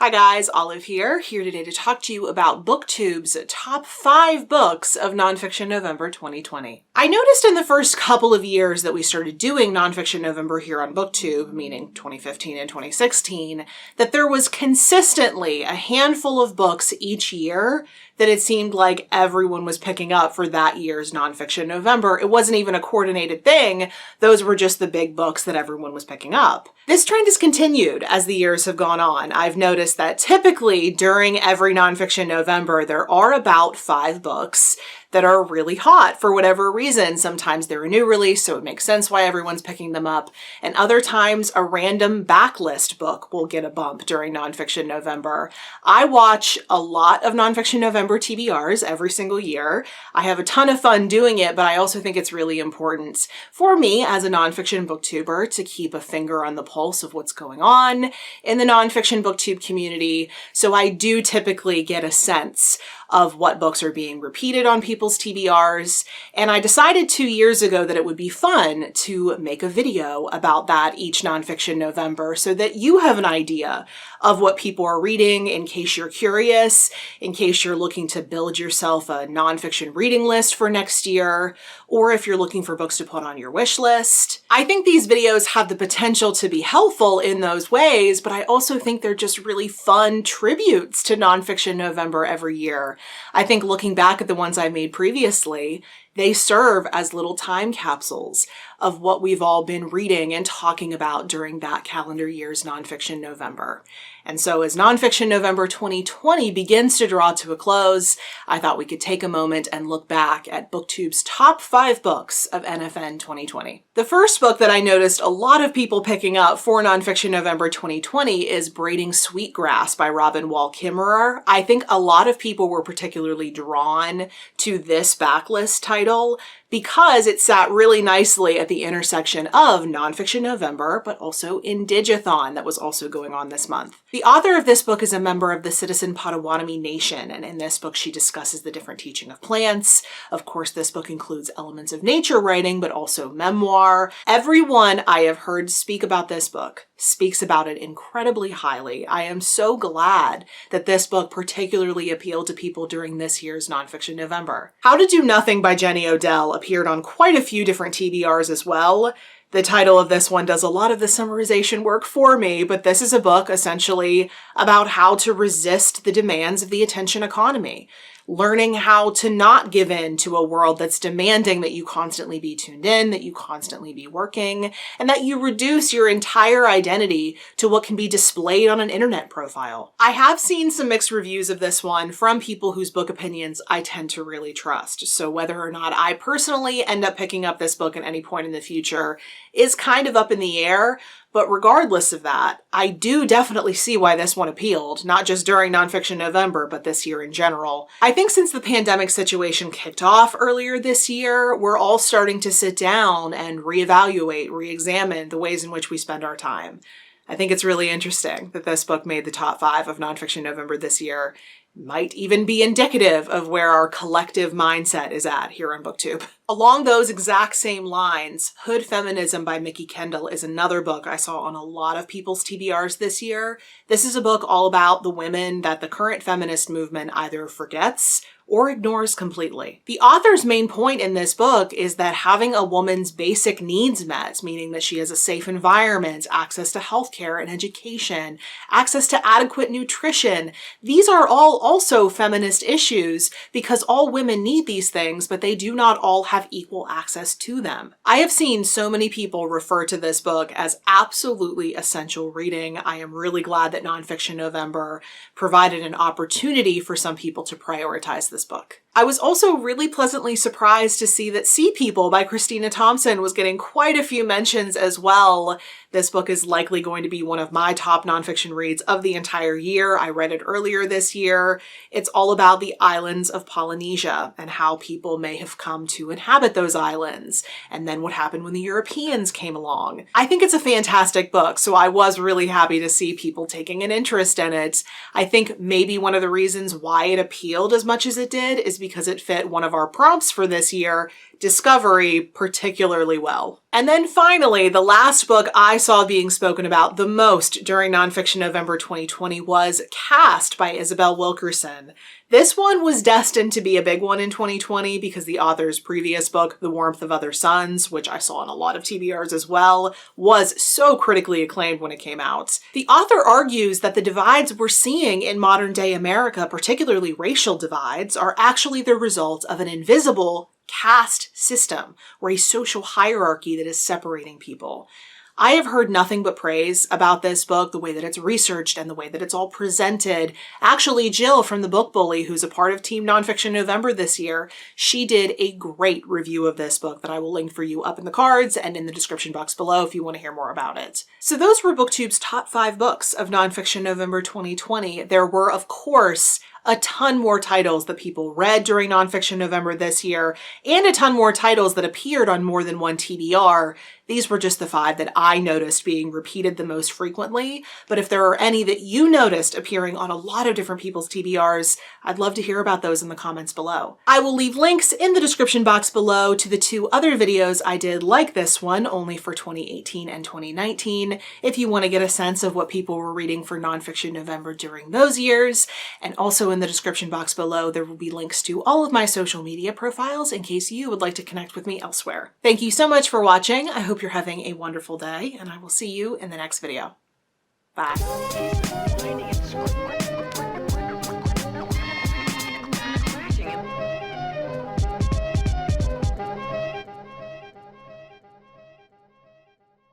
Hi guys, Olive here today to talk to you about Booktube's top 5 books of Nonfiction November 2020. I noticed in the first couple of years that we started doing Nonfiction November here on Booktube, meaning 2015 and 2016, that there was consistently a handful of books each year that it seemed like everyone was picking up for that year's Nonfiction November. It wasn't even a coordinated thing. Those were just the big books that everyone was picking up. This trend has continued as the years have gone on. I've noticed that typically during every Nonfiction November, there are about 5 books that are really hot for whatever reason. Sometimes they're a new release, so it makes sense why everyone's picking them up. And other times a random backlist book will get a bump during Nonfiction November. I watch a lot of Nonfiction November TBRs every single year. I have a ton of fun doing it, but I also think it's really important for me as a nonfiction booktuber to keep a finger on the pulse of what's going on in the nonfiction booktube community. So I do typically get a sense of what books are being repeated on people's TBRs. And I decided 2 years ago that it would be fun to make a video about that each Nonfiction November so that you have an idea of what people are reading in case you're curious, in case you're looking to build yourself a nonfiction reading list for next year, or if you're looking for books to put on your wish list. I think these videos have the potential to be helpful in those ways, but I also think they're just really fun tributes to Nonfiction November every year. I think looking back at the ones I made previously, they serve as little time capsules of what we've all been reading and talking about during that calendar year's Nonfiction November. And so as Nonfiction November 2020 begins to draw to a close, I thought we could take a moment and look back at Booktube's top 5 books of NFN 2020. The first book that I noticed a lot of people picking up for Nonfiction November 2020 is Braiding Sweetgrass by Robin Wall Kimmerer. I think a lot of people were particularly drawn to this backlist title because it sat really nicely at the intersection of Nonfiction November, but also Indigathon that was also going on this month. The author of this book is a member of the Citizen Potawatomi Nation, and in this book she discusses the different teaching of plants. Of course, this book includes elements of nature writing, but also memoir. Everyone I have heard speak about this book speaks about it incredibly highly. I am so glad that this book particularly appealed to people during this year's Nonfiction November. How to Do Nothing by Jenny Odell appeared on quite a few different TBRs as well. The title of this one does a lot of the summarization work for me, but this is a book essentially about how to resist the demands of the attention economy. Learning how to not give in to a world that's demanding that you constantly be tuned in, that you constantly be working, and that you reduce your entire identity to what can be displayed on an internet profile. I have seen some mixed reviews of this one from people whose book opinions I tend to really trust. So whether or not I personally end up picking up this book at any point in the future is kind of up in the air. But regardless of that, I do definitely see why this one appealed, not just during Nonfiction November, but this year in general. I think since the pandemic situation kicked off earlier this year, we're all starting to sit down and reevaluate, re-examine the ways in which we spend our time. I think it's really interesting that this book made the top 5 of Nonfiction November this year. Might even be indicative of where our collective mindset is at here on Booktube. Along those exact same lines, Hood Feminism by Mikki Kendall is another book I saw on a lot of people's TBRs this year. This is a book all about the women that the current feminist movement either forgets or ignores completely. The author's main point in this book is that having a woman's basic needs met, meaning that she has a safe environment, access to healthcare and education, access to adequate nutrition, these are all also feminist issues because all women need these things, but they do not all have equal access to them. I have seen so many people refer to this book as absolutely essential reading. I am really glad that Nonfiction November provided an opportunity for some people to prioritize this book. I was also really pleasantly surprised to see that Sea People by Christina Thompson was getting quite a few mentions as well. This book is likely going to be one of my top nonfiction reads of the entire year. I read it earlier this year. It's all about the islands of Polynesia and how people may have come to inhabit those islands, and then what happened when the Europeans came along. I think it's a fantastic book, so I was really happy to see people taking an interest in it. I think maybe one of the reasons why it appealed as much as it did is because it fit one of our prompts for this year, Discovery particularly well. And then finally, the last book I saw being spoken about the most during Nonfiction November 2020 was Cast by Isabel Wilkerson. This one was destined to be a big one in 2020 because the author's previous book, The Warmth of Other Suns, which I saw in a lot of TBRs as well, was so critically acclaimed when it came out. The author argues that the divides we're seeing in modern day America, particularly racial divides, are actually the result of an invisible caste system or a social hierarchy that is separating people. I have heard nothing but praise about this book, the way that it's researched and the way that it's all presented. Actually, Jill from the Book Bully, who's a part of Team Nonfiction November this year, she did a great review of this book that I will link for you up in the cards and in the description box below if you want to hear more about it. So those were Booktube's top 5 books of Nonfiction November 2020. There were, of course, a ton more titles that people read during Nonfiction November this year, and a ton more titles that appeared on more than one TBR. These were just the 5 that I noticed being repeated the most frequently, but if there are any that you noticed appearing on a lot of different people's TBRs, I'd love to hear about those in the comments below. I will leave links in the description box below to the 2 other videos I did like this one, only for 2018 and 2019, if you want to get a sense of what people were reading for Nonfiction November during those years. And also in the description box below, there will be links to all of my social media profiles in case you would like to connect with me elsewhere. Thank you so much for watching. I hope you're having a wonderful day, and I will see you in the next video. Bye.